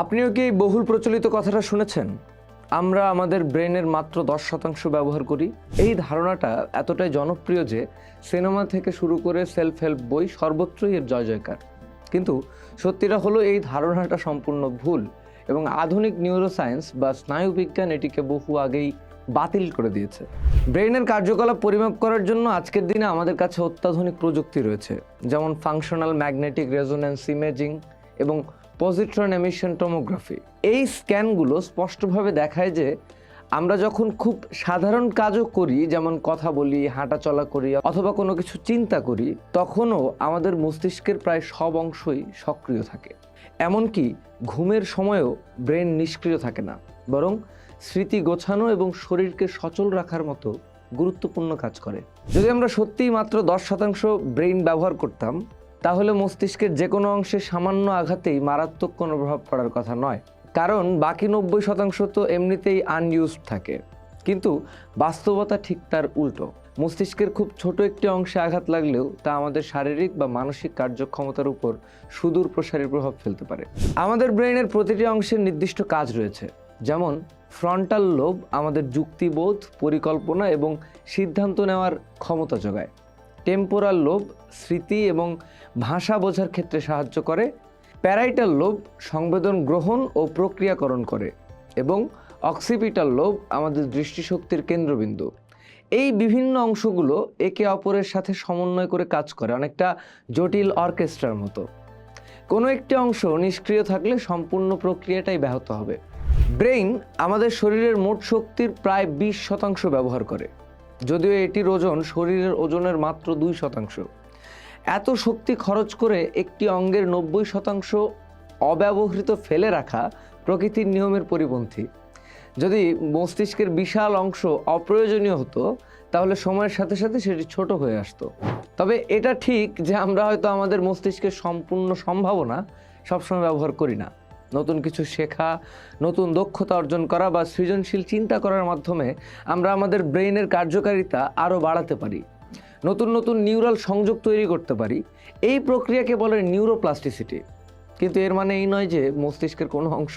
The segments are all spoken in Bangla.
আপনিও কি এই বহুল প্রচলিত কথাটা শুনেছেন? আমরা আমাদের ব্রেনের মাত্র 10% ব্যবহার করি। এই ধারণাটা এতটাই জনপ্রিয় যে সিনেমা থেকে শুরু করে সেলফ হেল্প বই সর্বত্রই এর জয় জয়কার। কিন্তু সত্যিটা হলো এই ধারণাটা সম্পূর্ণ ভুল এবং আধুনিক নিউরোসায়েন্স বা স্নায়ুবিজ্ঞান এটিকে বহু আগেই বাতিল করে দিয়েছে। ব্রেইনের কার্যকলাপ পরিমাপ করার জন্য আজকের দিনে আমাদের কাছে অত্যাধুনিক প্রযুক্তি রয়েছে, যেমন ফাংশনাল ম্যাগনেটিক রেজোন্যান্স ইমেজিং এবং পজিট্রন এমিশন টোমোগ্রাফি। এই স্ক্যানগুলো স্পষ্টভাবে দেখায় যে আমরা যখন খুব সাধারণ কাজও করি, যেমন কথা বলি, হাঁটা চলা করি অথবা কোনো কিছু চিন্তা করি, তখনও আমাদের মস্তিষ্কের প্রায় সব অংশই সক্রিয় থাকে। এমনকি ঘুমের সময়ও ব্রেন নিষ্ক্রিয় থাকে না, বরং স্মৃতি গোছানো এবং শরীরকে সচল রাখার মতো গুরুত্বপূর্ণ কাজ করে। যদি আমরা সত্যিই মাত্র 10% ব্রেইন ব্যবহার করতাম, তাহলে মস্তিষ্কের যে কোনো অংশে সামান্য আঘাতেই মারাত্মক কোনো প্রভাব পড়ার কথা নয়, কারণ বাকি 90% তো এমনিতেই আনইউজড থাকে। কিন্তু বাস্তবতা ঠিক তার উল্টো। মস্তিষ্কের খুব ছোট একটি অংশে আঘাত লাগলেও তা আমাদের শারীরিক বা মানসিক কার্যক্ষমতার উপর সুদূর প্রসারী প্রভাব ফেলতে পারে। আমাদের ব্রেইনের প্রতিটি অংশের নির্দিষ্ট কাজ রয়েছে, যেমন ফ্রন্টাল লোব আমাদের যুক্তিবোধ, পরিকল্পনা এবং সিদ্ধান্ত নেওয়ার ক্ষমতা যোগায়। টেম্পোরাল লোব স্মৃতি এবং ভাষা বোঝার ক্ষেত্রে সাহায্য করে। প্যারাইটাল লোব সংবেদন গ্রহণ ও প্রক্রিয়াকরণ করে এবং অক্সিপিটাল লোব আমাদের দৃষ্টিশক্তির কেন্দ্রবিন্দু। এই বিভিন্ন অংশগুলো একে অপরের সাথে সমন্বয় করে কাজ করে, অনেকটা জটিল অর্কেস্ট্রার মতো। কোনো একটি অংশ নিষ্ক্রিয় থাকলে সম্পূর্ণ প্রক্রিয়াটাই ব্যাহত হবে। ব্রেইন আমাদের শরীরের মোট শক্তির প্রায় 20% ব্যবহার করে, যদিও এটির ওজন শরীরের ওজনের মাত্র 2%। এত শক্তি খরচ করে একটি অঙ্গের 90% অব্যবহৃত ফেলে রাখা প্রকৃতির নিয়মের পরিপন্থী। যদি মস্তিষ্কের বিশাল অংশ অপ্রয়োজনীয় হতো, তাহলে সময়ের সাথে সাথে সেটি ছোট হয়ে আসতো। তবে এটা ঠিক যে আমরা হয়তো আমাদের মস্তিষ্কের সম্পূর্ণ সম্ভাবনা সবসময় ব্যবহার করি না। নতুন কিছু শেখা, নতুন দক্ষতা অর্জন করা বা সৃজনশীল চিন্তা করার মাধ্যমে আমরা আমাদের ব্রেইনের কার্যকারিতা আরও বাড়াতে পারি, নতুন নতুন নিউরাল সংযোগ তৈরি করতে পারি। এই প্রক্রিয়াকে বলে নিউরোপ্লাস্টিসিটি। কিন্তু এর মানে এই নয় যে মস্তিষ্কের কোনো অংশ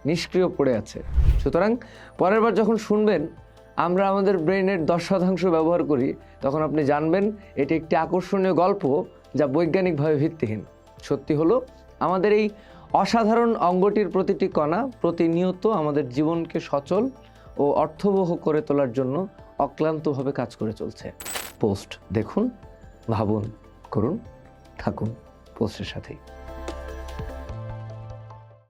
নিষ্ক্রিয় পড়ে আছে। সুতরাং পরের বার যখন শুনবেন আমরা আমাদের ব্রেইনের 10% ব্যবহার করি, তখন আপনি জানবেন এটি একটি আকর্ষণীয় গল্প যা বৈজ্ঞানিকভাবে ভিত্তিহীন। সত্যি হলো আমাদের এই অসাধারণ অঙ্গটির প্রতিটি কণা প্রতিনিয়ত আমাদের জীবনকে সচল ও অর্থবহ করে তোলার জন্য অক্লান্তভাবে কাজ করে চলছে। পোস্ট দেখুন, ভাবুন, করুন, থাকুন পোস্টের সাথেই।